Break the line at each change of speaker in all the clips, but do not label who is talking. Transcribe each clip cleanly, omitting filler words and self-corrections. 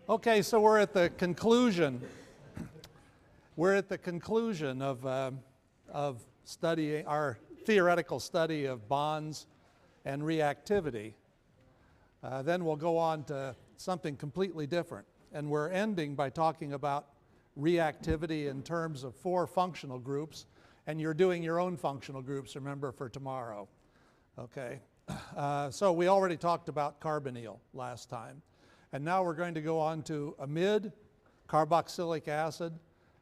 Okay, so we're at the conclusion. We're at the conclusion of studying our theoretical study of bonds and reactivity. Then we'll go on to something completely different. And we're ending by talking about reactivity in terms of 4 functional groups. And you're doing your own functional groups, remember, for tomorrow. Okay. So we already talked about carbonyl last time. And now we're going to go on to amide, carboxylic acid,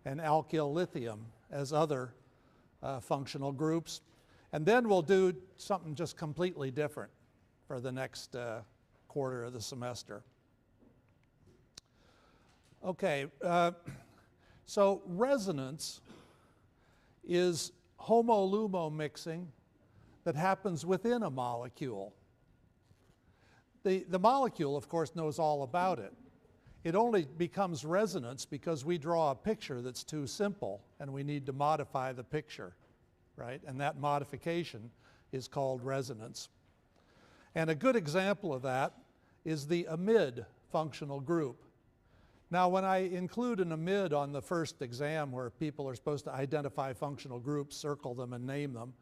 and alkyl lithium as other functional groups. And then we'll do something just completely different for the next quarter of the semester. Okay, so resonance is homo-lumo mixing that happens within a molecule. The molecule, of course, knows all about it. It only becomes resonance because we draw a picture that's too simple and we need to modify the picture, right? And that modification is called resonance. And a good example of that is the amide functional group. Now, when I include an amide on the first exam where people are supposed to identify functional groups, circle them and name them,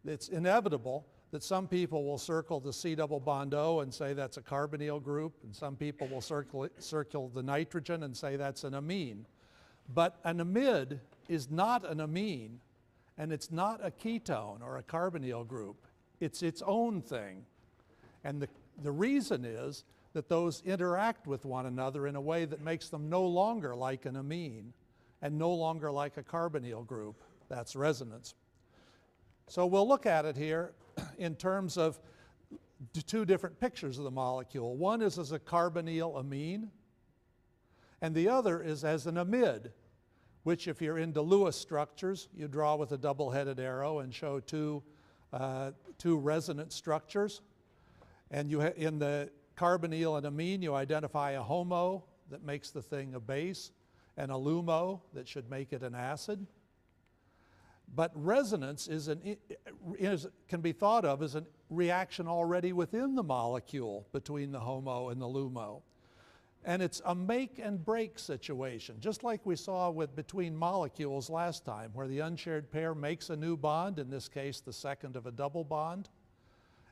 it's inevitable that some people will circle the C double bond O and say that's a carbonyl group, and some people will circle the nitrogen and say that's an amine. But an amide is not an amine, and it's not a ketone or a carbonyl group. It's its own thing. And the reason is that those interact with one another in a way that makes them no longer like an amine and no longer like a carbonyl group. That's resonance. So we'll look at it here in terms of 2 different pictures of the molecule. One is as a carbonyl amine, and the other is as an amide, which if you're into Lewis structures, you draw with a double-headed arrow and show two resonant structures. And in the carbonyl and amine, you identify a homo that makes the thing a base and a lumo that should make it an acid. But resonance can be thought of as a reaction already within the molecule between the homo and the lumo. And it's a make and break situation, just like we saw between molecules last time, where the unshared pair makes a new bond, in this case the second of a double bond,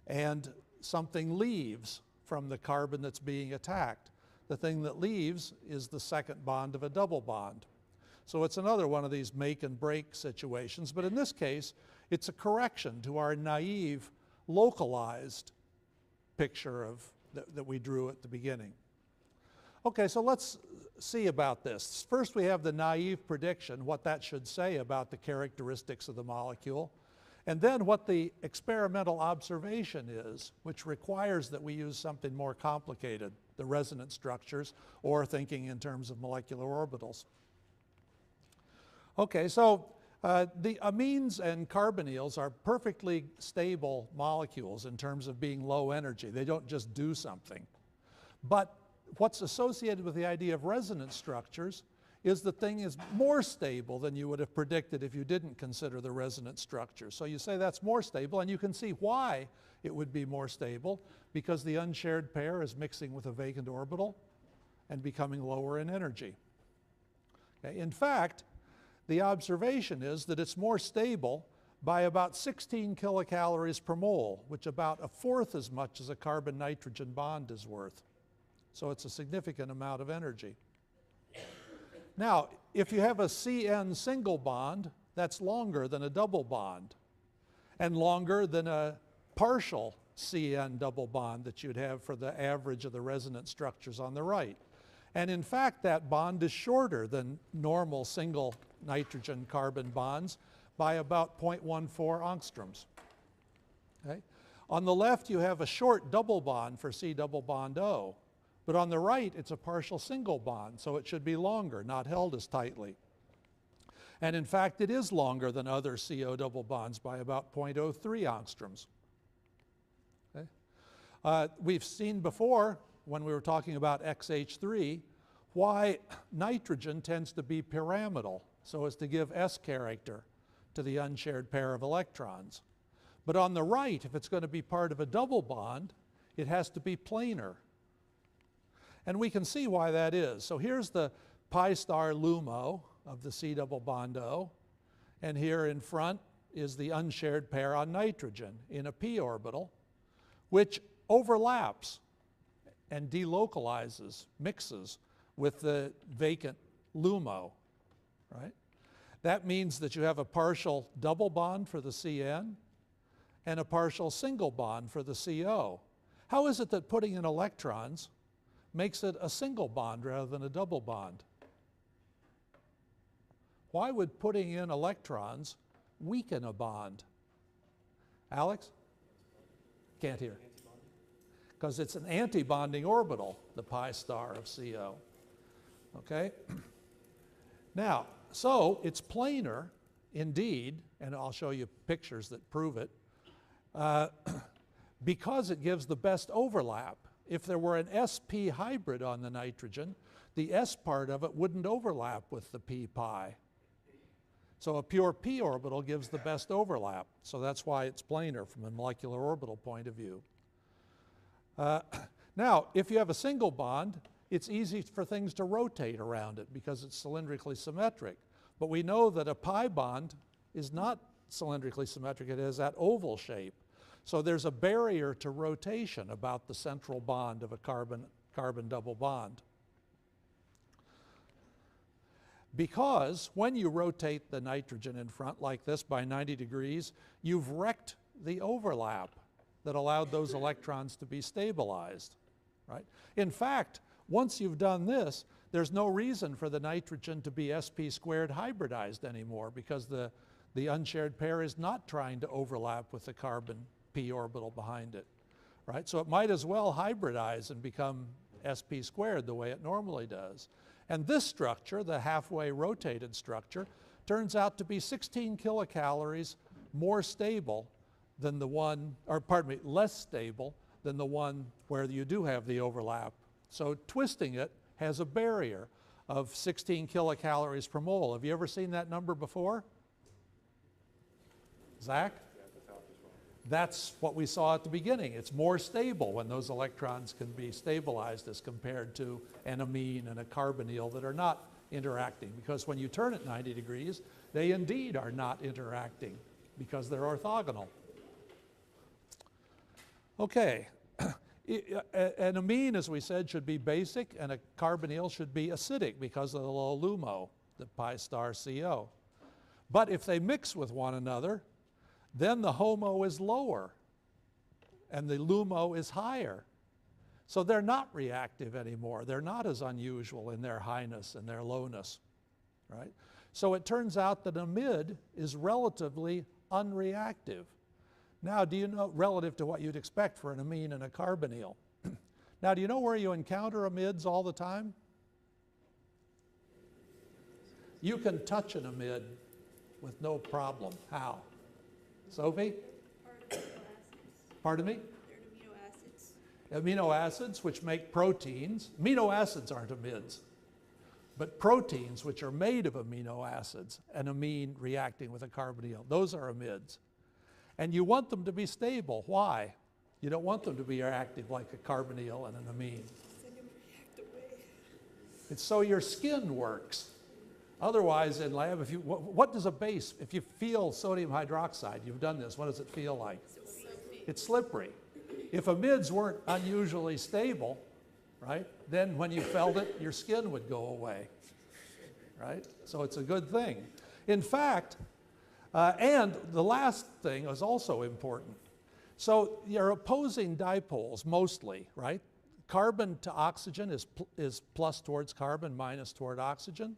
and something leaves from the carbon that's being attacked. The thing that leaves is the second bond of a double bond. So it's another one of these make and break situations, but in this case, it's a correction to our naive, localized picture that we drew at the beginning. Okay, so let's see about this. First, we have the naive prediction, what that should say about the characteristics of the molecule, and then what the experimental observation is, which requires that we use something more complicated, the resonance structures, or thinking in terms of molecular orbitals. Okay, so the amines and carbonyls are perfectly stable molecules in terms of being low energy. They don't just do something. But what's associated with the idea of resonance structures is the thing is more stable than you would have predicted if you didn't consider the resonance structure. So you say that's more stable, and you can see why it would be more stable, because the unshared pair is mixing with a vacant orbital and becoming lower in energy. Okay. In fact, the observation is that it's more stable by about 16 kilocalories per mole, which about 1/4 as much as a carbon-nitrogen bond is worth. So it's a significant amount of energy. Now, if you have a CN single bond, that's longer than a double bond, and longer than a partial CN double bond that you'd have for the average of the resonance structures on the right. And in fact, that bond is shorter than normal single nitrogen carbon bonds by about 0.14 angstroms. Okay? On the left, you have a short double bond for C double bond O. But on the right, it's a partial single bond, so it should be longer, not held as tightly. And in fact, it is longer than other CO double bonds by about 0.03 angstroms. Okay? We've seen before, when we were talking about XH3, why nitrogen tends to be pyramidal, so as to give S character to the unshared pair of electrons. But on the right, if it's going to be part of a double bond, it has to be planar. And we can see why that is. So here's the pi star LUMO of the C double bond O. And here in front is the unshared pair on nitrogen in a p orbital, which overlaps and delocalizes, mixes with the vacant LUMO, right? That means that you have a partial double bond for the CN and a partial single bond for the CO. How is it that putting in electrons makes it a single bond rather than a double bond? Why would putting in electrons weaken a bond? Alex? Can't hear. Because it's an antibonding orbital, the pi star of CO. Okay? Now, so it's planar indeed, and I'll show you pictures that prove it, because it gives the best overlap. If there were an sp hybrid on the nitrogen, the s part of it wouldn't overlap with the p pi. So a pure p orbital gives the best overlap. So that's why it's planar from a molecular orbital point of view. Now, if you have a single bond, it's easy for things to rotate around it because it's cylindrically symmetric. But we know that a pi bond is not cylindrically symmetric. It has that oval shape. So there's a barrier to rotation about the central bond of a carbon double bond. Because when you rotate the nitrogen in front like this by 90 degrees, you've wrecked the overlap that allowed those electrons to be stabilized, right? In fact, once you've done this, there's no reason for the nitrogen to be sp squared hybridized anymore because the unshared pair is not trying to overlap with the carbon p orbital behind it, right? So it might as well hybridize and become sp squared the way it normally does. And this structure, the halfway rotated structure, turns out to be 16 kilocalories more stable than the one, or pardon me, less stable than the one where you do have the overlap. So twisting it has a barrier of 16 kilocalories per mole. Have you ever seen that number before? Zach? That's what we saw at the beginning. It's more stable when those electrons can be stabilized as compared to an amine and a carbonyl that are not interacting. Because when you turn it 90 degrees, they indeed are not interacting because they're orthogonal. Okay. An amine, as we said, should be basic, and a carbonyl should be acidic because of the low LUMO, the pi star CO. But if they mix with one another, then the HOMO is lower and the LUMO is higher. So they're not reactive anymore. They're not as unusual in their highness and their lowness, right? So it turns out that amide is relatively unreactive. Now, do you know, relative to what you'd expect for an amine and a carbonyl. Now, do you know where you encounter amides all the time? You can touch an amide with no problem. How? Sophie? Pardon me?
They're amino acids.
Amino acids, which make proteins. Amino acids aren't amides. But proteins, which are made of amino acids, an amine reacting with a carbonyl, those are amides. And you want them to be stable. Why? You don't want them to be reactive like a carbonyl and an amine.
They never react away.
It's so your skin works. Otherwise, in lab, if you, what does a base, if you feel sodium hydroxide, you've done this, what does it feel like? It's slippery. If amides weren't unusually stable, right, then when you felt it, your skin would go away, right? So it's a good thing. In fact, and the last thing is also important. So you're opposing dipoles mostly, right? Carbon to oxygen is plus towards carbon, minus toward oxygen.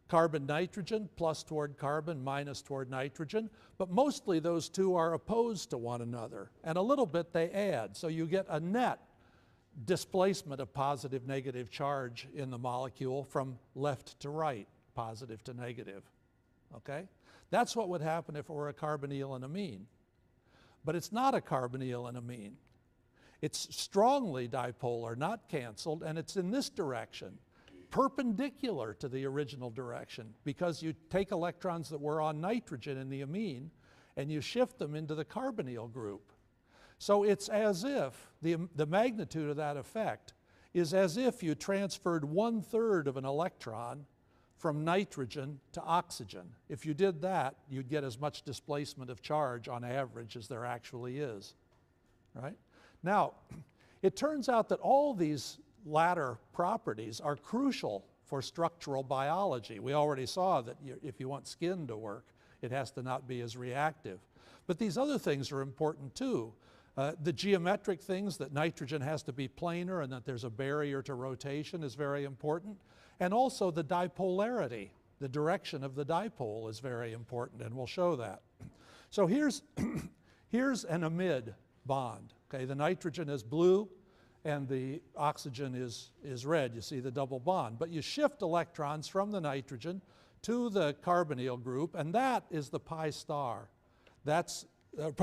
Carbon nitrogen, plus toward carbon, minus toward nitrogen. But mostly those two are opposed to one another. And a little bit they add. So you get a net displacement of positive negative charge in the molecule from left to right, positive to negative. Okay? That's what would happen if it were a carbonyl and amine. But it's not a carbonyl and amine. It's strongly dipolar, not canceled, and it's in this direction, perpendicular to the original direction, because you take electrons that were on nitrogen in the amine and you shift them into the carbonyl group. So it's as if the magnitude of that effect is as if you transferred 1/3 of an electron from nitrogen to oxygen. If you did that, you'd get as much displacement of charge on average as there actually is, right? Now, it turns out that all these latter properties are crucial for structural biology. We already saw that if you want skin to work, it has to not be as reactive. But these other things are important too. The geometric things, that nitrogen has to be planar and that there's a barrier to rotation, is very important. And also the dipolarity, the direction of the dipole, is very important, and we'll show that. So here's an amide bond. Okay, the nitrogen is blue and the oxygen is red. You see the double bond. But you shift electrons from the nitrogen to the carbonyl group, and that is the pi star. That's the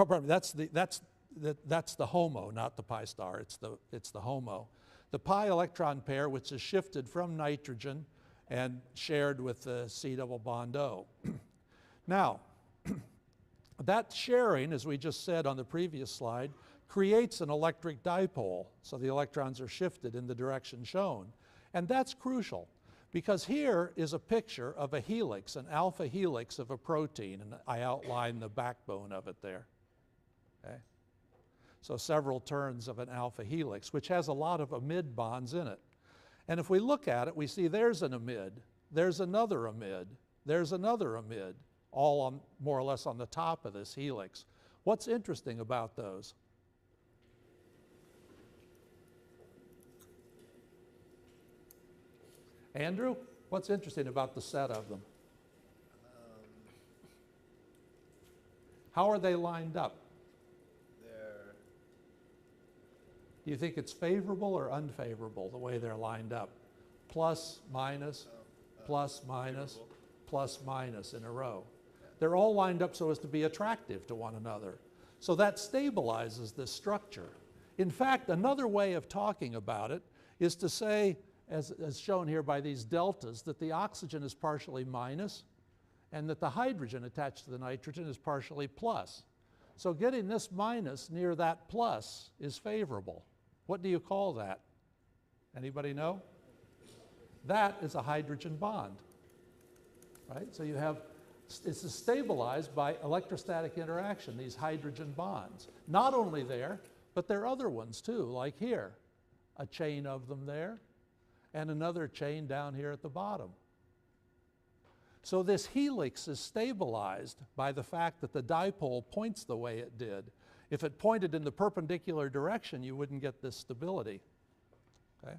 HOMO, not the pi star. It's the HOMO. The pi electron pair, which is shifted from nitrogen and shared with the C double bond O. Now, that sharing, as we just said on the previous slide, creates an electric dipole. So the electrons are shifted in the direction shown. And that's crucial, because here is a picture of a helix, an alpha helix of a protein, and I outline the backbone of it there. Okay? So several turns of an alpha helix, which has a lot of amide bonds in it. And if we look at it, we see there's an amide, there's another amide, there's another amide, all on, more or less on the top of this helix. What's interesting about those? Andrew, what's interesting about the set of them? How are they lined up? Do you think it's favorable or unfavorable, the way they're lined up? Plus, minus, plus, minus, plus, minus in a row. They're all lined up so as to be attractive to one another. So that stabilizes this structure. In fact, another way of talking about it is to say, as shown here by these deltas, that the oxygen is partially minus and that the hydrogen attached to the nitrogen is partially plus. So getting this minus near that plus is favorable. What do you call that? Anybody know? That is a hydrogen bond, right? So you have, it's stabilized by electrostatic interaction, these hydrogen bonds. Not only there, but there are other ones too, like here, a chain of them there, and another chain down here at the bottom. So this helix is stabilized by the fact that the dipole points the way it did. If it pointed in the perpendicular direction, you wouldn't get this stability. Okay?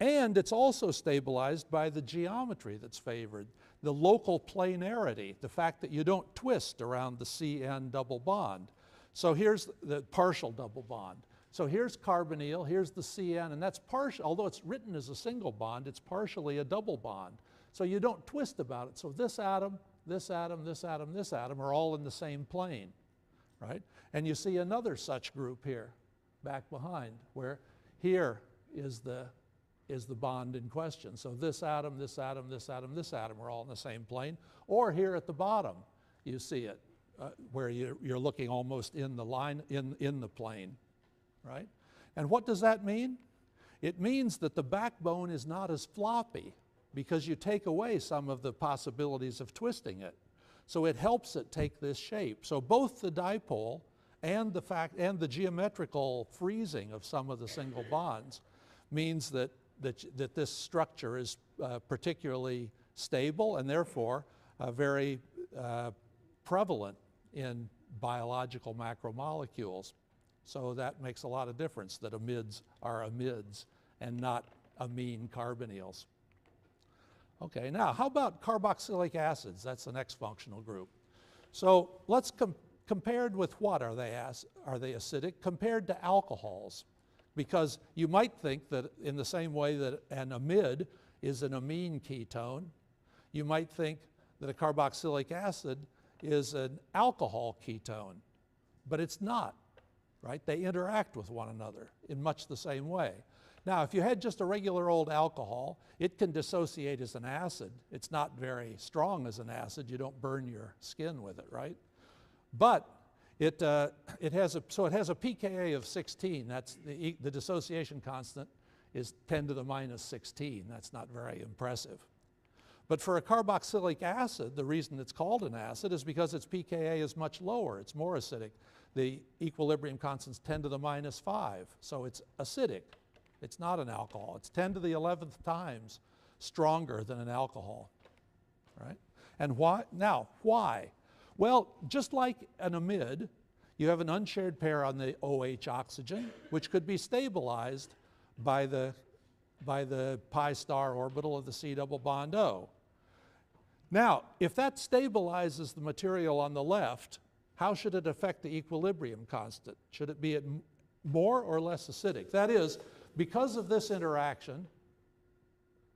And it's also stabilized by the geometry that's favored, the local planarity, the fact that you don't twist around the CN double bond. So here's the partial double bond. So here's carbonyl, here's the CN, and that's partial, although it's written as a single bond, it's partially a double bond. So you don't twist about it. So this atom, this atom, this atom, this atom are all in the same plane. Right? And you see another such group here, back behind, where here is the bond in question. So this atom, this atom, this atom, this atom are all in the same plane. Or here at the bottom, you see it, where you're looking almost in the line, in the plane, right? And what does that mean? It means that the backbone is not as floppy, because you take away some of the possibilities of twisting it. So it helps it take this shape. So both the dipole and the geometrical freezing of some of the single bonds means that this structure is particularly stable and therefore very prevalent in biological macromolecules. So that makes a lot of difference that amides are amides and not amine carbonyls. Okay, now how about carboxylic acids? That's the next functional group. So let's compared with what are they acidic? Compared to alcohols, because you might think that in the same way that an amide is an amine ketone, you might think that a carboxylic acid is an alcohol ketone, but it's not, right? They interact with one another in much the same way. Now, if you had just a regular old alcohol, it can dissociate as an acid. It's not very strong as an acid. You don't burn your skin with it, right? But it has a pKa of 16. That's the dissociation constant is 10 to the minus 16. That's not very impressive. But for a carboxylic acid, the reason it's called an acid is because its pKa is much lower. It's more acidic. The equilibrium constant's 10 to the minus 5, so it's acidic. It's not an alcohol. It's 10 to the 11th times stronger than an alcohol, right? And why? Now, why? Well, just like an amide, you have an unshared pair on the OH oxygen, which could be stabilized by the pi star orbital of the C double bond O. Now, if that stabilizes the material on the left, how should it affect the equilibrium constant? Should it be at more or less acidic? That is, because of this interaction,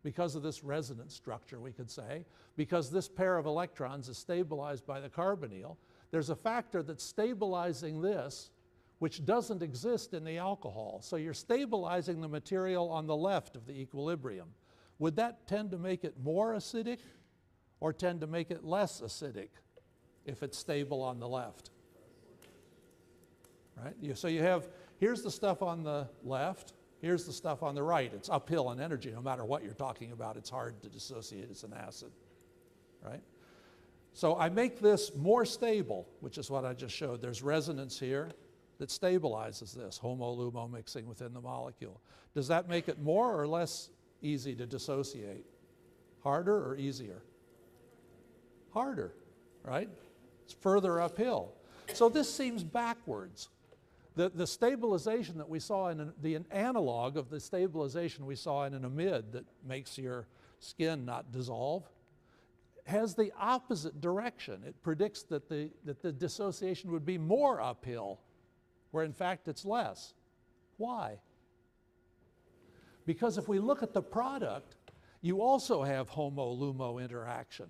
because of this resonance structure, we could say, because this pair of electrons is stabilized by the carbonyl, there's a factor that's stabilizing this which doesn't exist in the alcohol. So you're stabilizing the material on the left of the equilibrium. Would that tend to make it more acidic or tend to make it less acidic if it's stable on the left? Right? So you have, here's the stuff on the left, here's the stuff on the right. It's uphill in energy. No matter what you're talking about, it's hard to dissociate as an acid, right? So I make this more stable, which is what I just showed. There's resonance here that stabilizes this homo-lumo mixing within the molecule. Does that make it more or less easy to dissociate? Harder or easier? Harder, right? It's further uphill. So this seems backwards. The stabilization that we saw in the analog of the stabilization we saw in an amide that makes your skin not dissolve has the opposite direction. It predicts that the dissociation would be more uphill, where in fact it's less. Why? Because if we look at the product, you also have homo-lumo interaction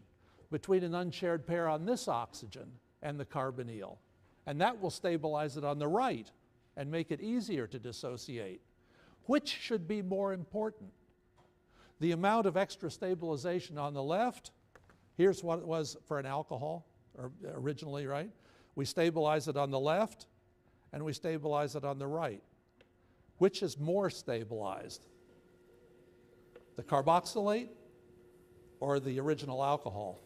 between an unshared pair on this oxygen and the carbonyl. And that will stabilize it on the right and make it easier to dissociate. Which should be more important? The amount of extra stabilization on the left, here's what it was for an alcohol originally, right? We stabilize it on the left and we stabilize it on the right. Which is more stabilized? The carboxylate or the original alcohol?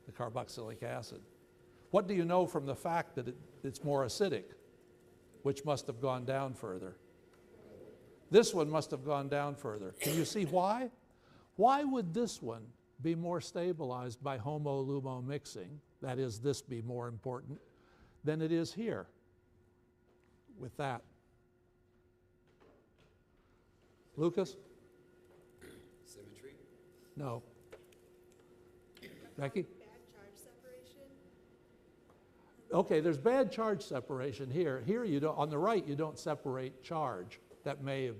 The carboxylic acid. What do you know from the fact that it's more acidic, which must have gone down further? This one must have gone down further. Can you see why? Why would this one be more stabilized by homo-lumo mixing, that is, this be more important, than it is here with that? Lucas?
Symmetry?
No. Becky? Okay, there's bad charge separation here. Here you don't, on the right you don't separate charge. That may have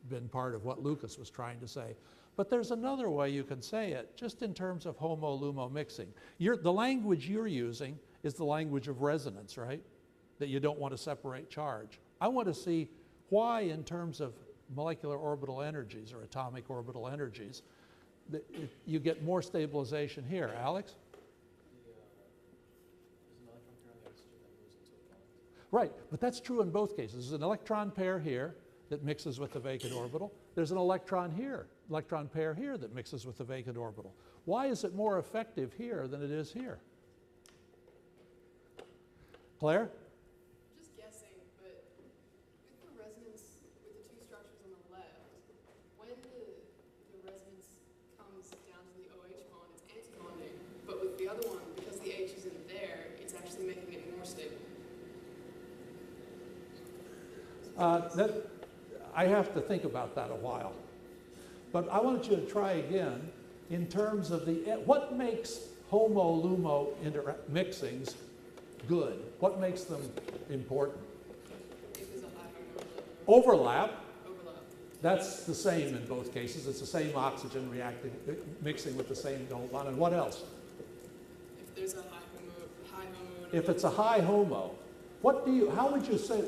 been part of what Lucas was trying to say. But there's another way you can say it, just in terms of homo-lumo mixing. The language you're using is the language of resonance, right? That you don't want to separate charge. I want to see why, in terms of molecular orbital energies or atomic orbital energies, you get more stabilization here. Alex? Right, but that's true in both cases. There's an electron pair here that mixes with the vacant orbital. There's an electron pair here that mixes with the vacant orbital. Why is it more effective here than it is here? Claire?
Just guessing, but with the resonance, with the two structures on the left, when the resonance comes down to the OH bond, it's antibonding. But with the other one, because the H isn't there, it's actually making it more stable.
I have to think about that a while. But I want you to try again in terms of what makes homo-lumo mixings good? What makes them important?
If there's a high
Overlap.
overlap.
That's the same in both cases. It's the same oxygen mixing with the same double bond. And what else?
If there's a high homo.
If it's a high homo, how would you say,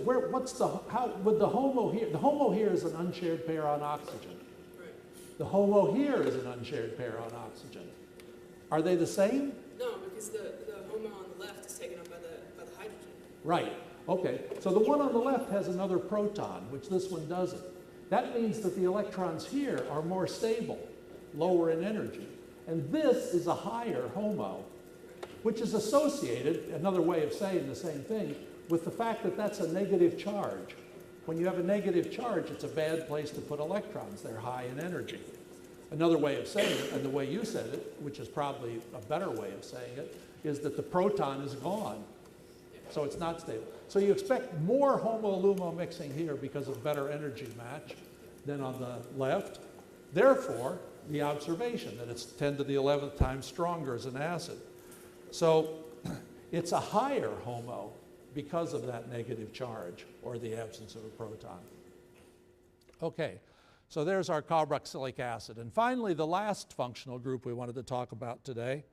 how would the homo here is an unshared pair on oxygen.
Right.
The homo here is an unshared pair on oxygen. Are they the same?
No, because the homo on the left is taken up by the hydrogen.
Right, okay. So the one on the left has another proton, which this one doesn't. that means that the electrons here are more stable, lower in energy. And this is a higher HOMO, which is associated, another way of saying the same thing, with the fact that that's a negative charge. When you have a negative charge, it's a bad place to put electrons. They're high in energy. Another way of saying it, and the way you said it, which is probably a better way of saying it, is that the proton is gone. So it's not stable. So you expect more HOMO-LUMO mixing here because of better energy match than on the left. Therefore, the observation that it's 10 to the 11th time stronger as an acid. So it's a higher HOMO because of that negative charge or the absence of a proton. Okay, so there's our carboxylic acid. And finally, the last functional group we wanted to talk about today,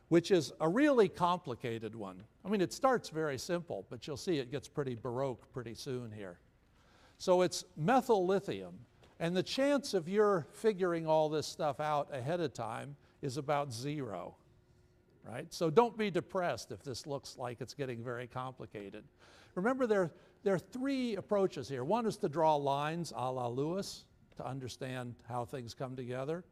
which is a really complicated one. I mean, it starts very simple, but you'll see it gets pretty baroque pretty soon here. So it's methyl lithium. And the chance of your figuring all this stuff out ahead of time is about 0, right? So don't be depressed if this looks like it's getting very complicated. Remember, there are 3 approaches here. One is to draw lines a la Lewis to understand how things come together.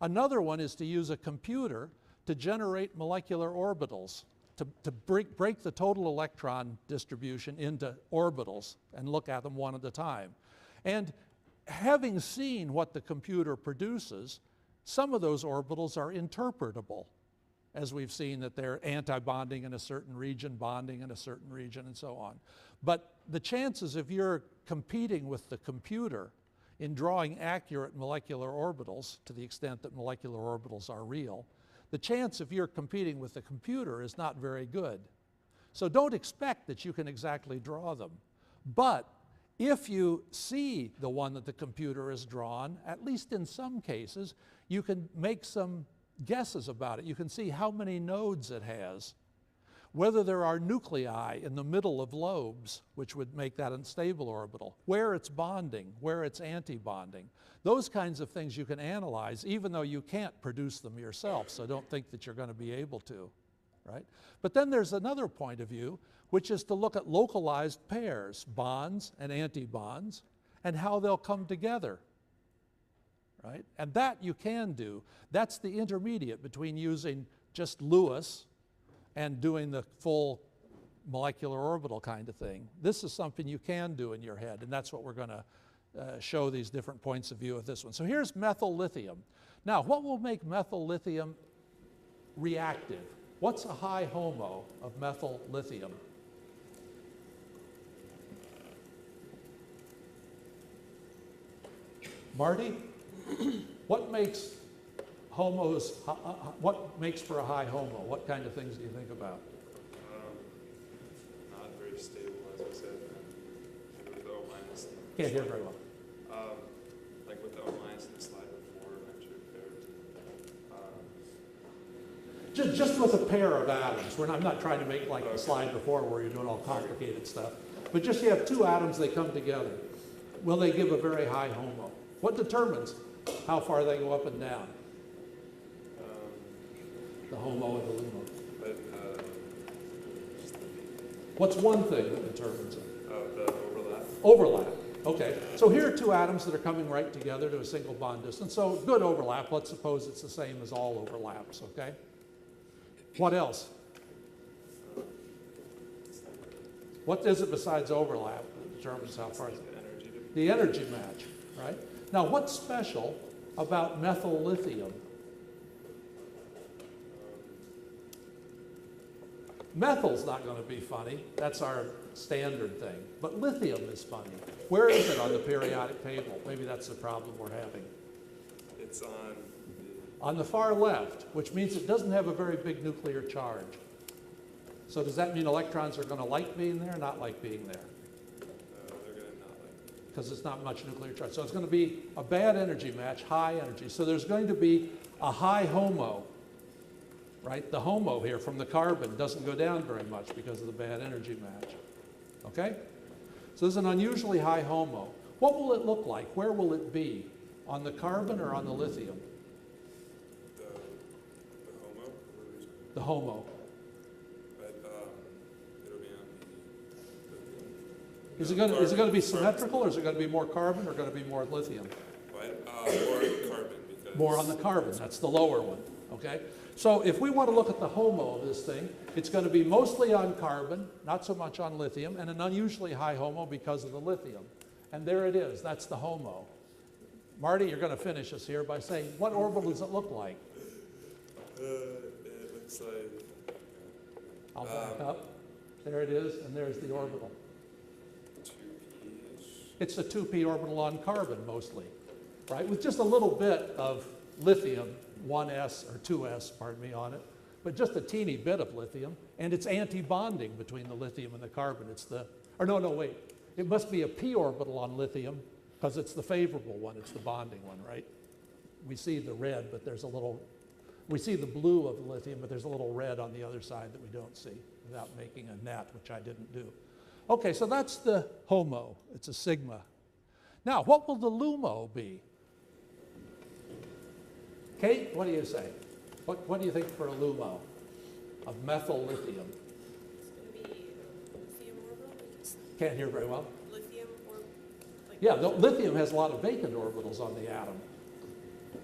Another one is to use a computer to generate molecular orbitals, to break the total electron distribution into orbitals and look at them one at a time. And having seen what the computer produces, some of those orbitals are interpretable, as we've seen that they're anti-bonding in a certain region, bonding in a certain region, and so on. But the chances if you're competing with the computer in drawing accurate molecular orbitals, to the extent that molecular orbitals are real, the chance if you're competing with the computer is not very good. So don't expect that you can exactly draw them. But if you see the one that the computer has drawn, at least in some cases, you can make some guesses about it. You can see how many nodes it has, whether there are nuclei in the middle of lobes, which would make that unstable orbital, where it's bonding, where it's anti-bonding. Those kinds of things you can analyze, even though you can't produce them yourself, so don't think that you're going to be able to, right? But then there's another point of view, which is to look at localized pairs, bonds and anti-bonds, and how they'll come together, right? And that you can do. That's the intermediate between using just Lewis and doing the full molecular orbital kind of thing. This is something you can do in your head, and that's what we're going to show these different points of view of this one. So here's methyl lithium. Now, what will make methyl lithium reactive? What's a high HOMO of methyl lithium? Marty, what makes HOMOs, what makes for a high HOMO? What kind of things do you think about?
Not very stable, as I said. Maybe with the O minus.
Can't hear very well.
Like with the O minus in the slide before, actually pairs.
Just with a pair of atoms. I'm not trying to make like the slide before where you're doing all complicated stuff. But just you have 2 atoms, they come together. Will they give a very high HOMO? What determines how far they go up and down? The HOMO and the LUMO. What's one thing that determines it?
The overlap.
Overlap. Okay. So here are 2 atoms that are coming right together to a single bond distance. So good overlap. Let's suppose it's the same as all overlaps, okay? What else? What is it besides overlap that determines how far? The energy match, right? Now, what's special about methyl lithium? Methyl's not going to be funny. That's our standard thing. But lithium is funny. Where is it on the periodic table? Maybe that's the problem we're having.
It's
on the far left, which means it doesn't have a very big nuclear charge. So does that mean electrons are going to like being there or not like being there?
they're going to not like.
Because it's not much nuclear charge. So it's going to be a bad energy match, high energy. So there's going to be a high HOMO, right? The HOMO here from the carbon doesn't go down very much because of the bad energy match. Okay? So there's an unusually high HOMO. What will it look like? Where will it be? On the carbon or on the lithium?
The HOMO?
The HOMO.
But it'll be on the lithium.
Is it going to be symmetrical, or is it going to be more carbon, or going to be more lithium?
What? More carbon because.
More on the carbon, that's the lower one, okay? So if we want to look at the HOMO of this thing, it's going to be mostly on carbon, not so much on lithium, and an unusually high HOMO because of the lithium. And there it is, that's the HOMO. Marty, you're going to finish us here by saying, what orbital does it look like?
It looks like.
I'll back up. There it is, and there's the orbital.
2p-ish.
It's a 2p orbital on carbon mostly, right? With just a little bit of lithium, 1s or 2s, pardon me, on it, but just a teeny bit of lithium, and it's anti-bonding between the lithium and the carbon. It's the, or no, wait. It must be a p orbital on lithium because it's the favorable one, it's the bonding one, right? We see the red, but there's a little, we see the blue of the lithium, but there's a little red on the other side that we don't see without making a net, which I didn't do. Okay, so that's the HOMO, it's a sigma. Now, what will the LUMO be? Kate, what do you say? What do you think for a LUMO of methyl lithium?
It's going to be lithium orbital because
Can't hear very well.
lithium or like
Yeah, the lithium has a lot of vacant orbitals on the atom,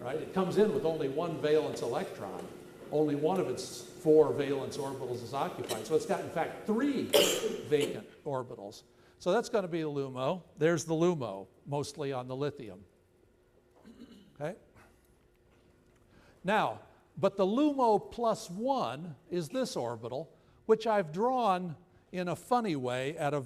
right? It comes in with only one valence electron. Only one of its 4 valence orbitals is occupied. So it's got, in fact, 3 vacant orbitals. So that's going to be the LUMO. There's the LUMO, mostly on the lithium. Okay? Now, but the LUMO plus 1 is this orbital, which I've drawn in a funny way at a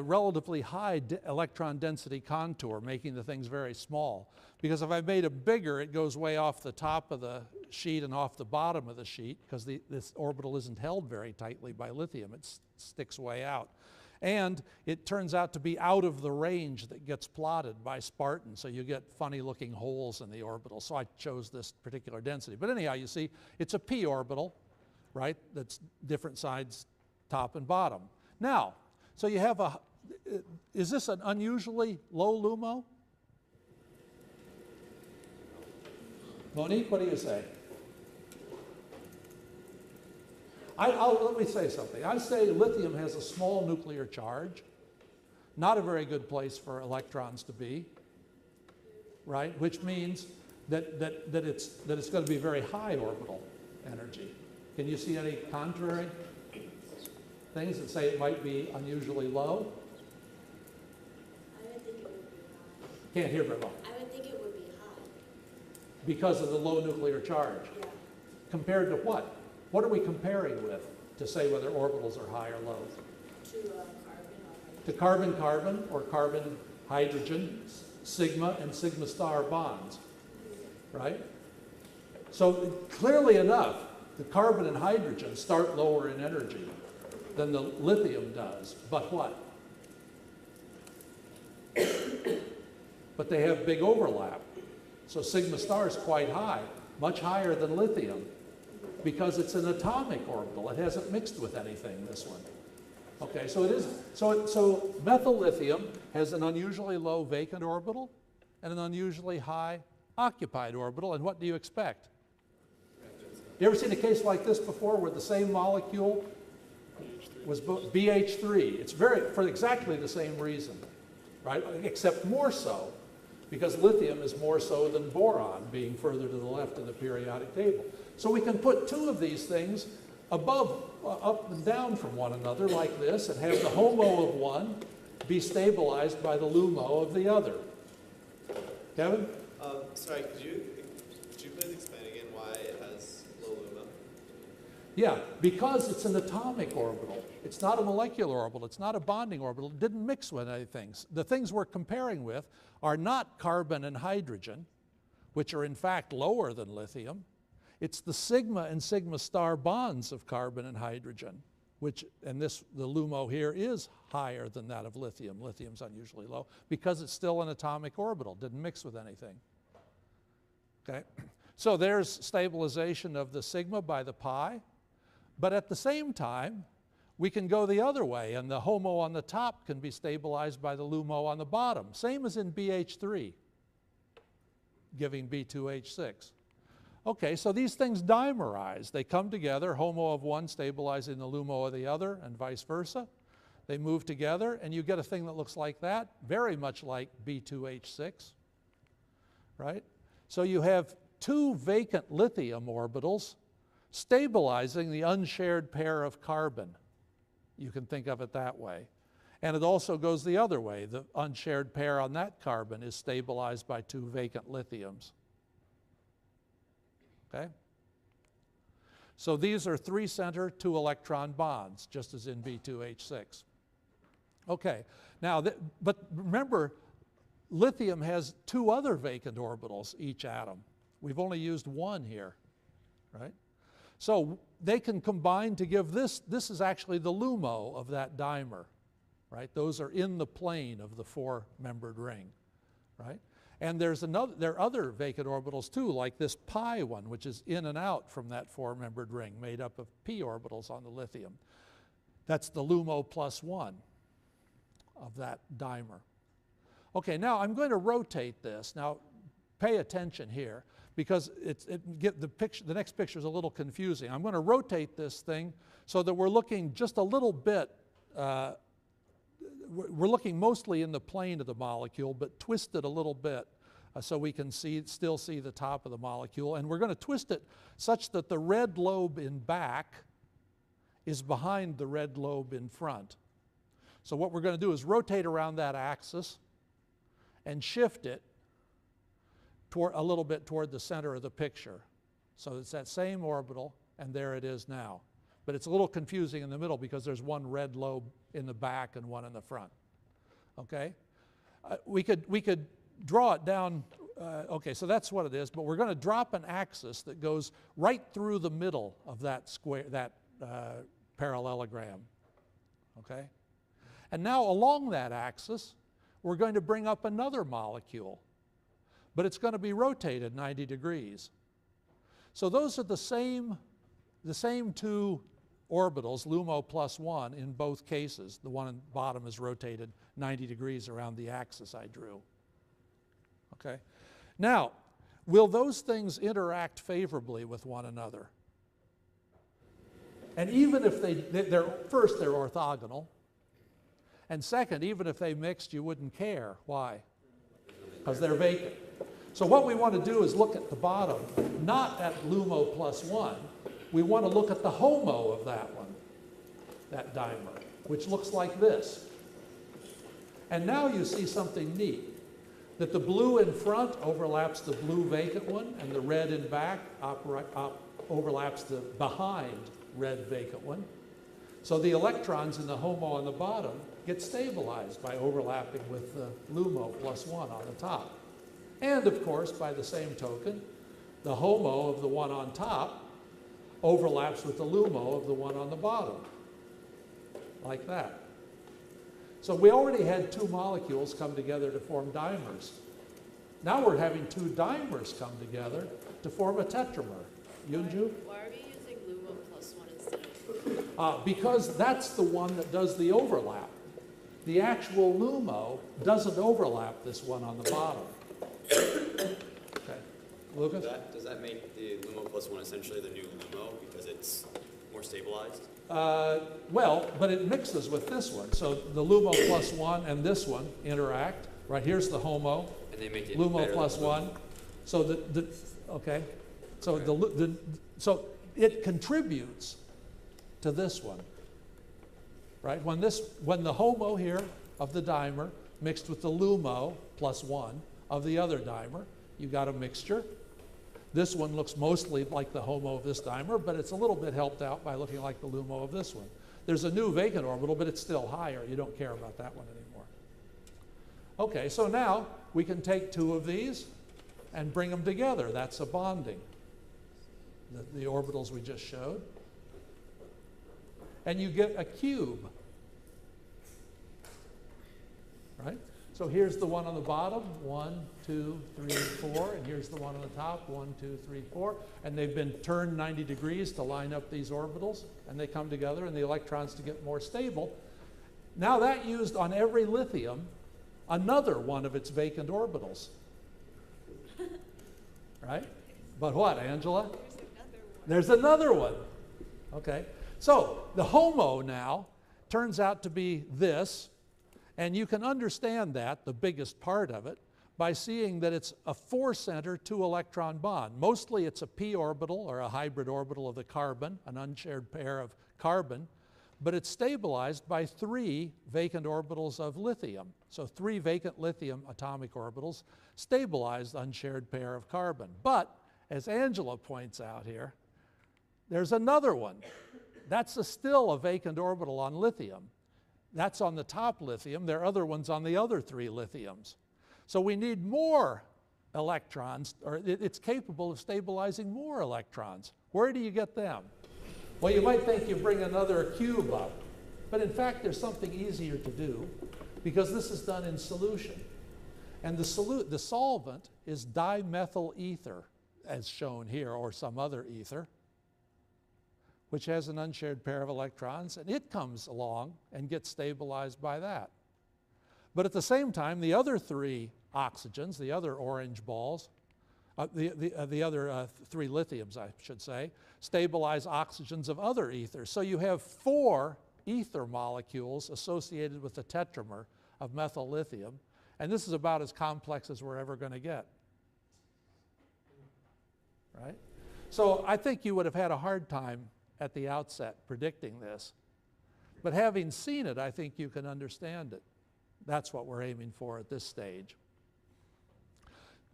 relatively high electron density contour, making the things very small. Because if I made it bigger, it goes way off the top of the sheet and off the bottom of the sheet, because this orbital isn't held very tightly by lithium. It sticks way out. And it turns out to be out of the range that gets plotted by Spartan, so you get funny looking holes in the orbital. So I chose this particular density. But anyhow, you see, it's a p orbital, right? That's different sides, top and bottom. Now, so you have is this an unusually low LUMO? Monique, what do you say? Let me say something. I say lithium has a small nuclear charge, not a very good place for electrons to be, right? Which means that it's going to be very high orbital energy. Can you see any contrary things that say it might be unusually low?
I would think it would be high.
Can't hear very well.
I would think it would be high.
Because of the low nuclear charge.
Yeah.
Compared to what? What are we comparing with to say whether orbitals are high or low?
To carbon or
To carbon-carbon or carbon-hydrogen, sigma and sigma star bonds, right? So clearly enough, the carbon and hydrogen start lower in energy than the lithium does, but what? But they have big overlap. So sigma star is quite high, much higher than lithium, because it's an atomic orbital. It hasn't mixed with anything, this one. Okay, so it is, so methyl lithium has an unusually low vacant orbital and an unusually high occupied orbital, and what do you expect? You ever seen a case like this before where the same molecule was BH3? It's for exactly the same reason, right? Except more so, because lithium is more so than boron, being further to the left in the periodic table. So we can put 2 of these things above, up and down from one another like this, and have the HOMO of one be stabilized by the LUMO of the other. Kevin?
Sorry, could you please explain again why it has low LUMO?
Yeah, because it's an atomic orbital. It's not a molecular orbital. It's not a bonding orbital. It didn't mix with any things. The things we're comparing with are not carbon and hydrogen, which are in fact lower than lithium. It's the sigma and sigma star bonds of carbon and hydrogen, which, and the LUMO here is higher than that of lithium. Lithium's unusually low because it's still an atomic orbital, didn't mix with anything. Okay, so there's stabilization of the sigma by the pi, but at the same time, we can go the other way, and the HOMO on the top can be stabilized by the LUMO on the bottom, same as in BH3, giving B2H6. Okay, so these things dimerize. They come together, HOMO of one stabilizing the LUMO of the other, and vice versa. They move together, and you get a thing that looks like that, very much like B2H6, right? So you have two vacant lithium orbitals stabilizing the unshared pair of carbon. You can think of it that way. And it also goes the other way. The unshared pair on that carbon is stabilized by two vacant lithiums. Okay? So these are 3-center, 2-electron bonds, just as in B2H6. Okay, now, but remember, lithium has two other vacant orbitals, each atom. We've only used one here, right? So they can combine to give this. This is actually the LUMO of that dimer, right? Those are in the plane of the 4-membered ring, right? And there are other vacant orbitals too, like this pi one, which is in and out from that 4-membered ring, made up of p orbitals on the lithium. That's the LUMO +1 of that dimer. Okay, now I'm going to rotate this. Now, pay attention here, because the next picture is a little confusing. I'm going to rotate this thing so that we're looking just a little bit, we're looking mostly in the plane of the molecule, but twist it a little bit so we can still see the top of the molecule. And we're going to twist it such that the red lobe in back is behind the red lobe in front. So what we're going to do is rotate around that axis and shift it a little bit toward the center of the picture. So it's that same orbital, and there it is now. But it's a little confusing in the middle because there's one red lobe in the back and one in the front. Okay? We could draw it down. Okay, so that's what it is, but we're going to drop an axis that goes right through the middle of that parallelogram. Okay? And now along that axis, we're going to bring up another molecule, but it's going to be rotated 90 degrees. So those are the same two orbitals, LUMO +1, in both cases. The one on the bottom is rotated 90 degrees around the axis I drew. Okay? Now, will those things interact favorably with one another? And even if first they're orthogonal, and second, even if they mixed, you wouldn't care. Why? Because they're vacant. So what we want to do is look at the bottom, not at LUMO +1. We want to look at the HOMO of that one, that dimer, which looks like this. And now you see something neat, that the blue in front overlaps the blue vacant one, and the red in back overlaps the behind red vacant one. So the electrons in the HOMO on the bottom get stabilized by overlapping with the LUMO +1 on the top. And of course, by the same token, the HOMO of the one on top overlaps with the LUMO of the one on the bottom, like that. So we already had two molecules come together to form dimers. Now we're having two dimers come together to form a tetramer. Yunju?
Why are we using LUMO +1 instead of?
Because that's the one that does the overlap. The actual LUMO doesn't overlap this one on the bottom. Okay. Lucas?
Does that make the LUMO +1 essentially the new LUMO because it's more stabilized?
Well, but it mixes with this one. So the LUMO +1 and this one interact. Right, here's the HOMO.
And they make it
LUMO
better than
+1. So okay. So
Okay.
So it contributes to this one. Right? When the HOMO here of the dimer mixed with the LUMO +1 of the other dimer, you got a mixture. This one looks mostly like the HOMO of this dimer, but it's a little bit helped out by looking like the LUMO of this one. There's a new vacant orbital, but it's still higher. You don't care about that one anymore. Okay, so now we can take two of these and bring them together. That's a bonding, the orbitals we just showed. And you get a cube, right? So here's the one on the bottom, 1, 2, 3, 4, and here's the one on the top, 1, 2, 3, 4, and they've been turned 90 degrees to line up these orbitals, and they come together, and the electrons to get more stable. Now that used on every lithium another one of its vacant orbitals, right? But what, Angela?
There's another one.
There's another one. Okay, so the HOMO now turns out to be this, and you can understand that, the biggest part of it, by seeing that it's a 4-center 2-electron bond. Mostly it's a p orbital or a hybrid orbital of the carbon, an unshared pair of carbon, but it's stabilized by 3 vacant orbitals of lithium. So 3 vacant lithium atomic orbitals stabilize the unshared pair of carbon. But, as Angela points out here, there's another one. That's still a vacant orbital on lithium. That's on the top lithium. There are other ones on the other 3 lithiums. So we need more electrons, or it's capable of stabilizing more electrons. Where do you get them? Well, you might think you bring another cube up, but in fact there's something easier to do because this is done in solution. And the solvent is dimethyl ether, as shown here, or some other ether, which has an unshared pair of electrons, and it comes along and gets stabilized by that. But at the same time, the other 3 oxygens, the other orange balls, the other 3 lithiums, I should say, stabilize oxygens of other ethers. So you have 4 ether molecules associated with the tetramer of methyl lithium, and this is about as complex as we're ever going to get. Right? So I think you would have had a hard time at the outset predicting this. But having seen it, I think you can understand it. That's what we're aiming for at this stage.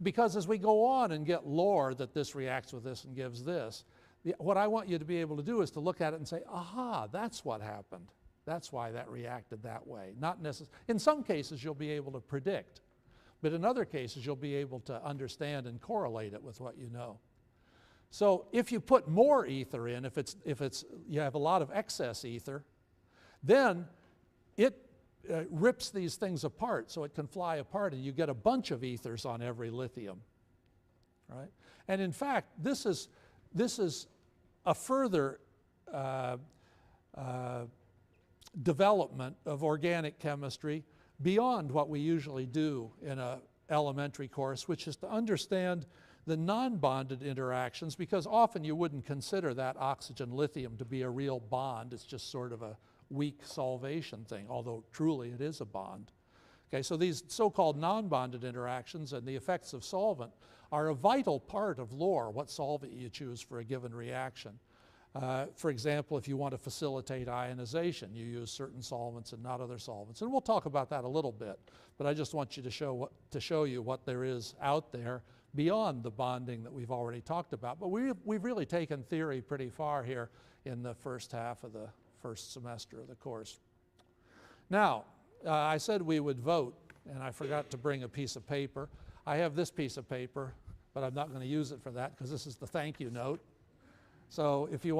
Because as we go on and get lore that this reacts with this and gives this, what I want you to be able to do is to look at it and say, aha, that's what happened. That's why that reacted that way. Not necessarily. In some cases, you'll be able to predict. But in other cases, you'll be able to understand and correlate it with what you know. So if you put more ether in, if you have a lot of excess ether, then it rips these things apart so it can fly apart, and you get a bunch of ethers on every lithium, right? And in fact, this is a further development of organic chemistry beyond what we usually do in an elementary course, which is to understand the non-bonded interactions, because often you wouldn't consider that oxygen-lithium to be a real bond. It's just sort of a weak solvation thing, although truly it is a bond. Okay, so these so-called non-bonded interactions and the effects of solvent are a vital part of lore, what solvent you choose for a given reaction. For example, if you want to facilitate ionization, you use certain solvents and not other solvents. And we'll talk about that a little bit, but I just want you to show you what there is out there beyond the bonding that we've already talked about. But we've really taken theory pretty far here in the first half of the first semester of the course. Now, I said we would vote, and I forgot to bring a piece of paper. I have this piece of paper, but I'm not going to use it for that because this is the thank you note. So if you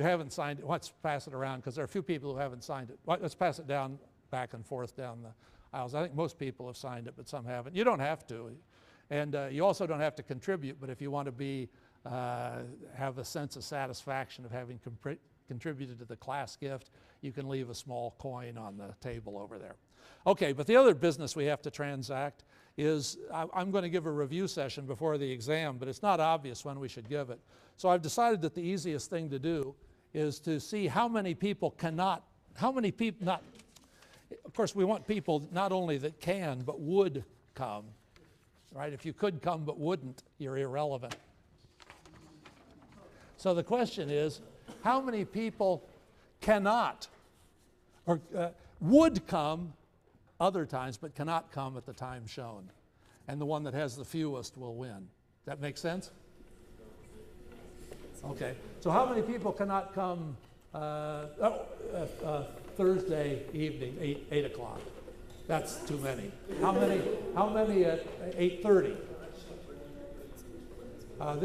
haven't signed it, let's pass it around because there are a few people who haven't signed it. Let's pass it down, back and forth down the aisles. I think most people have signed it, but some haven't. You don't have to. And you also don't have to contribute, but if you want to have a sense of satisfaction of having contributed to the class gift, you can leave a small coin on the table over there. Okay, but the other business we have to transact is, I'm going to give a review session before the exam, but it's not obvious when we should give it. So I've decided that the easiest thing to do is to see how many people of course we want people not only that can, but would come. Right? If you could come but wouldn't, you're irrelevant. So the question is, how many people cannot or would come other times but cannot come at the time shown? And the one that has the fewest will win. That make sense? Okay. So how many people cannot come Thursday evening, 8 o'clock? That's too many. How many at 8:30?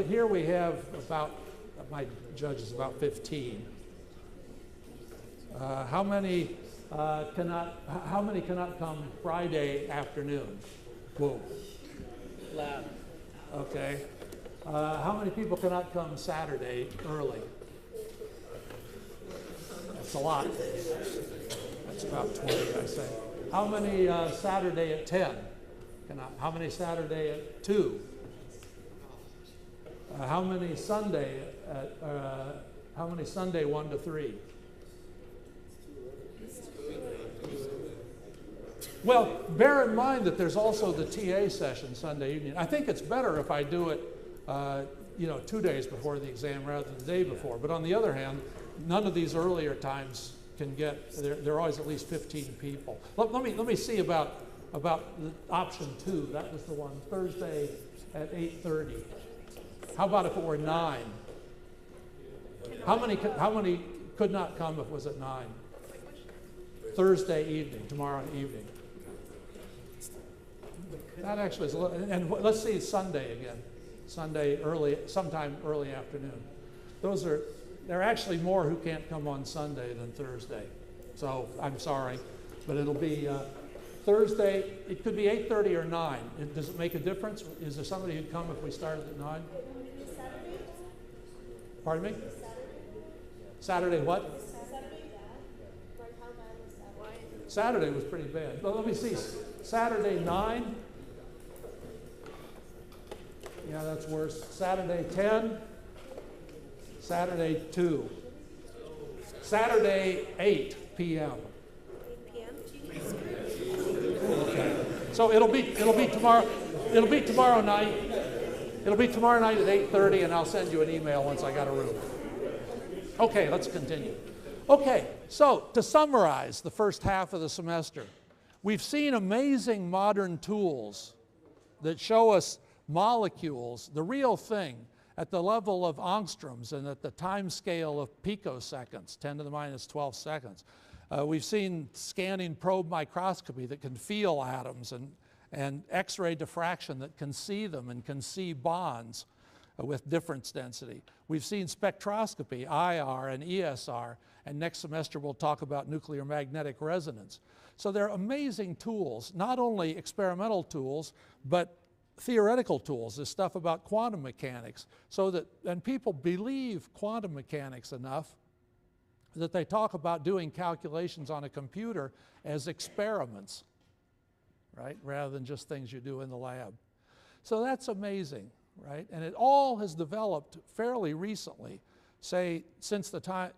Here we have about, my judge is about 15. How many cannot come Friday afternoon? Whoa.
Loud.
Okay. How many people cannot come Saturday early? That's a lot. That's about 20, I say. How many Saturday at 10? How many Saturday at 2? How many Sunday 1 to 3? Well, bear in mind that there's also the TA session Sunday evening. I think it's better if I do it, 2 days before the exam rather than the day before. But on the other hand, none of these earlier times can get, there are always at least 15 people. Let me see about the option 2. That was the one, Thursday at 8:30. How about if it were 9? How many could not come if it was at 9? Thursday evening, tomorrow evening. That actually is a little, and let's see Sunday again. Sunday sometime early afternoon. There are actually more who can't come on Sunday than Thursday. So I'm sorry, but it'll be Thursday. It could be 8:30 or 9. Does it make a difference? Is there somebody who'd come if we started at 9? Pardon me? Saturday what? Saturday was pretty bad. Well, let me see. Saturday 9. Yeah, that's worse. Saturday 10. Saturday 2. Saturday 8 p.m.
8 p.m.
Okay. So it'll be tomorrow. It'll be tomorrow night. It'll be tomorrow night at 8:30, and I'll send you an email once I got a room. Okay, let's continue. Okay, so to summarize the first half of the semester, we've seen amazing modern tools that show us molecules, the real thing, at the level of angstroms and at the time scale of picoseconds, 10 to the minus 12 seconds. We've seen scanning probe microscopy that can feel atoms and X-ray diffraction that can see them and can see bonds with difference density. We've seen spectroscopy, IR and ESR, and next semester we'll talk about nuclear magnetic resonance. So they're amazing tools, not only experimental tools, but theoretical tools, this stuff about quantum mechanics, and people believe quantum mechanics enough that they talk about doing calculations on a computer as experiments, right, rather than just things you do in the lab. So that's amazing, right? And it all has developed fairly recently, say since the time,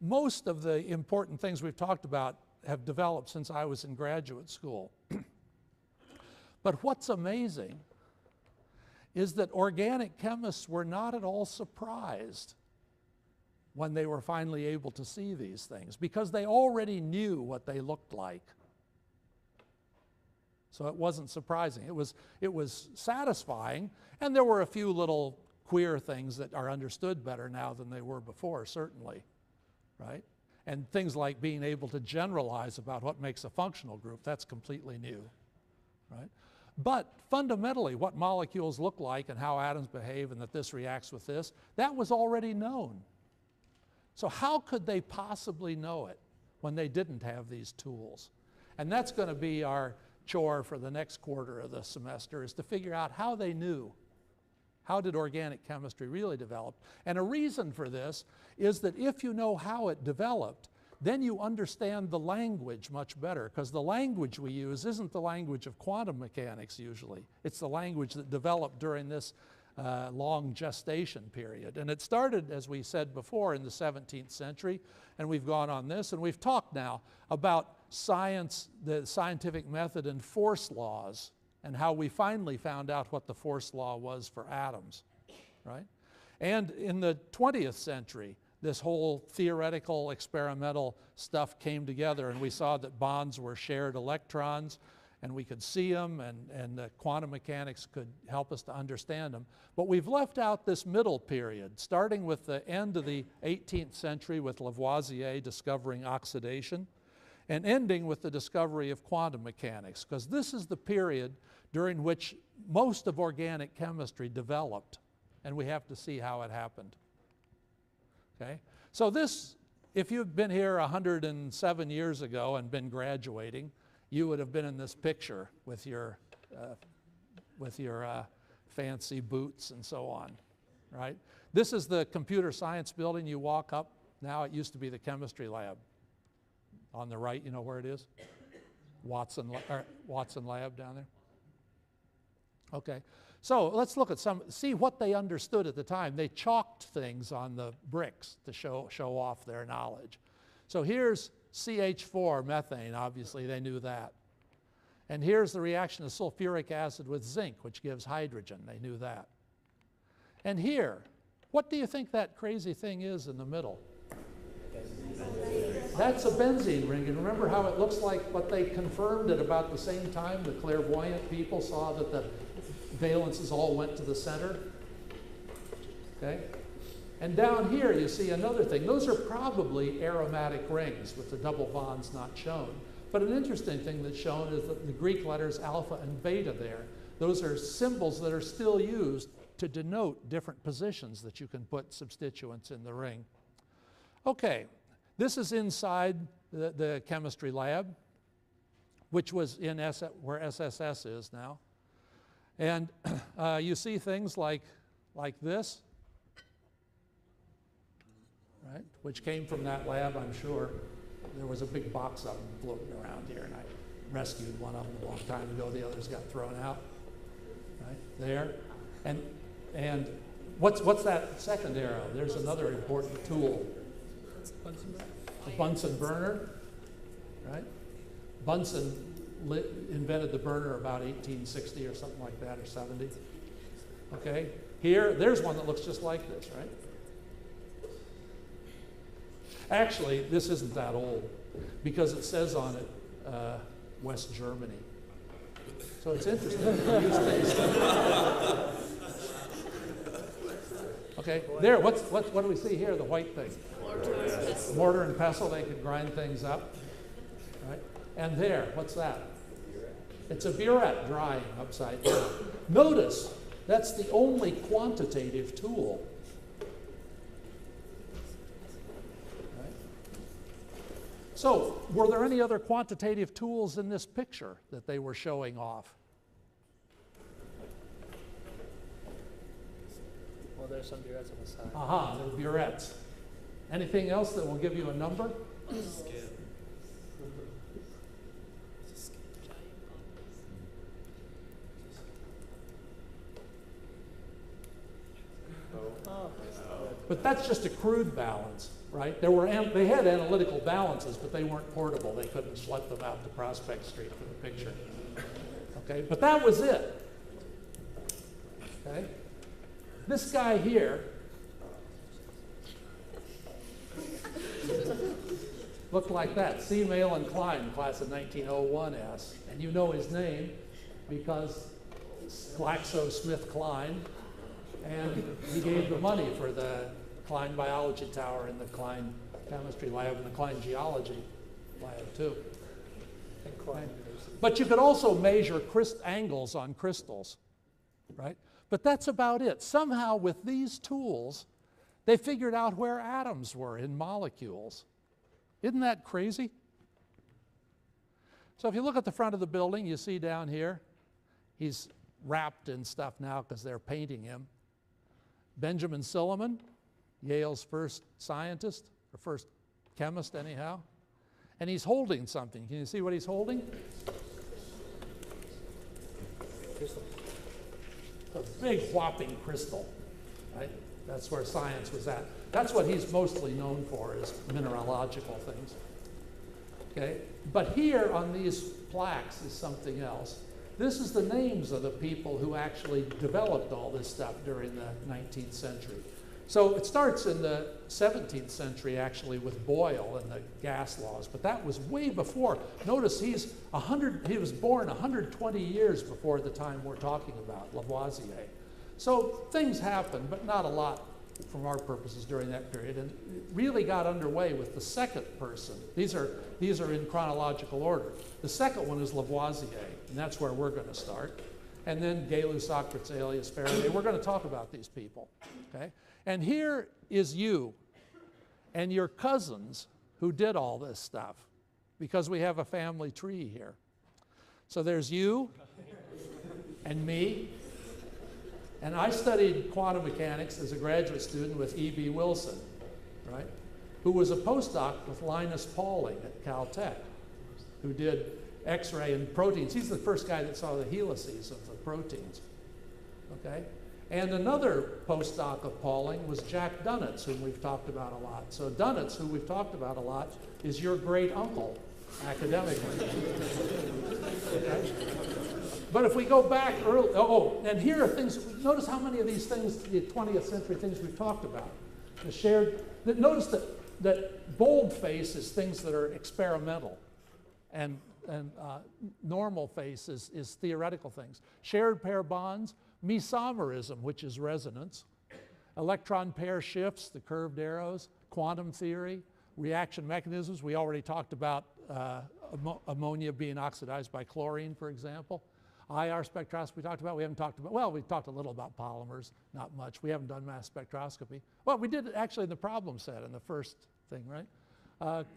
most of the important things we've talked about have developed since I was in graduate school. But what's amazing is that organic chemists were not at all surprised when they were finally able to see these things, because they already knew what they looked like. So it wasn't surprising. It was satisfying, and there were a few little queer things that are understood better now than they were before, certainly, right? And things like being able to generalize about what makes a functional group, that's completely new, right? But fundamentally, what molecules look like and how atoms behave and that this reacts with this, that was already known. So how could they possibly know it when they didn't have these tools? And that's going to be our chore for the next quarter of the semester, is to figure out how they knew. How did organic chemistry really develop? And a reason for this is that if you know how it developed, then you understand the language much better, because the language we use isn't the language of quantum mechanics usually. It's the language that developed during this long gestation period. And it started, as we said before, in the 17th century, and we've gone on this, and we've talked now about science, the scientific method and force laws, and how we finally found out what the force law was for atoms, right? And in the 20th century, this whole theoretical experimental stuff came together, and we saw that bonds were shared electrons, and we could see them, and the quantum mechanics could help us to understand them. But we've left out this middle period, starting with the end of the 18th century with Lavoisier discovering oxidation, and ending with the discovery of quantum mechanics, because this is the period during which most of organic chemistry developed, and we have to see how it happened. Okay? So this, if you've been here 107 years ago and been graduating, you would have been in this picture with your fancy boots and so on, right? This is the computer science building. You walk up. Now it used to be the chemistry lab. On the right, you know where it is? Watson Lab down there. Okay, so let's look at see what they understood at the time. They chalked things on the bricks to show off their knowledge. So here's CH4, methane, obviously they knew that. And here's the reaction of sulfuric acid with zinc, which gives hydrogen, they knew that. And here, what do you think that crazy thing is in the middle? That's a benzene ring, and remember how it looks like what they confirmed at about the same time the clairvoyant people saw that the valences all went to the center? Okay? And down here you see another thing. Those are probably aromatic rings with the double bonds not shown. But an interesting thing that's shown is that the Greek letters alpha and beta there. Those are symbols that are still used to denote different positions that you can put substituents in the ring. Okay, this is inside the chemistry lab, which was in where SSS is now. And you see things like this, right, which came from that lab, I'm sure. There was a big box of them floating around here, and I rescued one of them a long time ago. The others got thrown out, right there. And what's that second arrow? There's another important tool. A Bunsen burner, right? Bunsen invented the burner about 1860 or something like that, or 70. Okay, there's one that looks just like this, right? Actually, this isn't that old because it says on it West Germany. So it's interesting. Okay, there, what do we see here, the white thing? Mortar and pestle, they could grind things up, right? And there, what's that? It's a burette drying upside down. Notice, that's the only quantitative tool. Right? So, were there any other quantitative tools in this picture that they were showing off?
Well, there's some burettes on the side.
Aha, they're burettes. Anything else that will give you a number? But that's just a crude balance, right? They had analytical balances, but they weren't portable. They couldn't schlep them out to Prospect Street for the picture. Okay, but that was it. Okay, this guy here looked like that. C. Malin Klein, class of 1901S, and you know his name because GlaxoSmithKline, and he gave the money for the Klein Biology Tower and the Klein Chemistry Lab and the Klein Geology Lab too. But you could also measure angles on crystals, right? But that's about it. Somehow with these tools, they figured out where atoms were in molecules. Isn't that crazy? So if you look at the front of the building, you see down here, he's wrapped in stuff now because they're painting him. Benjamin Silliman, Yale's first scientist, or first chemist anyhow. And he's holding something. Can you see what he's holding?
Crystal.
A big whopping crystal, right? That's where science was at. That's what he's mostly known for, is mineralogical things. Okay? But here on these plaques is something else. This is the names of the people who actually developed all this stuff during the 19th century. So it starts in the 17th century, actually, with Boyle and the gas laws, but that was way before. Notice he was born 120 years before the time we're talking about, Lavoisier. So things happened, but not a lot from our purposes during that period, and it really got underway with the second person. These are in chronological order. The second one is Lavoisier, and that's where we're going to start. And then Gay-Lussac, Alias, Faraday. We're going to talk about these people, okay? And here is you and your cousins who did all this stuff, because we have a family tree here. So there's you and me. And I studied quantum mechanics as a graduate student with E.B. Wilson, right? Who was a postdoc with Linus Pauling at Caltech, who did X-ray and proteins. He's the first guy that saw the helices of the proteins, okay? And another postdoc of Pauling was Jack Dunitz, whom we've talked about a lot. So Dunitz, who we've talked about a lot, is your great uncle, academically. Okay? But if we go back early, and here are things, notice how many of these things, the 20th century things we've talked about. The shared, notice that boldface is things that are experimental, and normal face is theoretical things. Shared pair bonds, mesomerism, which is resonance, electron pair shifts, the curved arrows, quantum theory, reaction mechanisms. We already talked about ammonia being oxidized by chlorine, for example. IR spectroscopy we talked about. We haven't talked about, well, we talked a little about polymers, not much. We haven't done mass spectroscopy. Well, we did actually in the problem set in the first thing, right?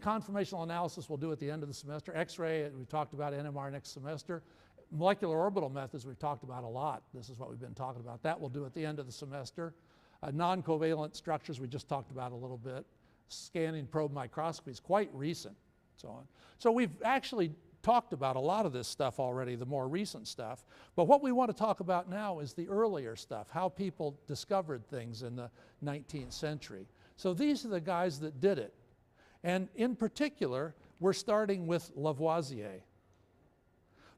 Conformational analysis we'll do at the end of the semester. X-ray, we talked about NMR next semester. Molecular orbital methods we've talked about a lot. This is what we've been talking about. That we'll do at the end of the semester. Non-covalent structures we just talked about a little bit. Scanning probe microscopy is quite recent, so on. So we've actually talked about a lot of this stuff already, the more recent stuff. But what we want to talk about now is the earlier stuff, how people discovered things in the 19th century. So these are the guys that did it. And in particular, we're starting with Lavoisier.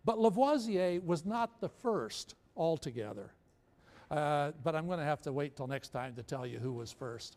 But Lavoisier was not the first altogether. But I'm going to have to wait till next time to tell you who was first.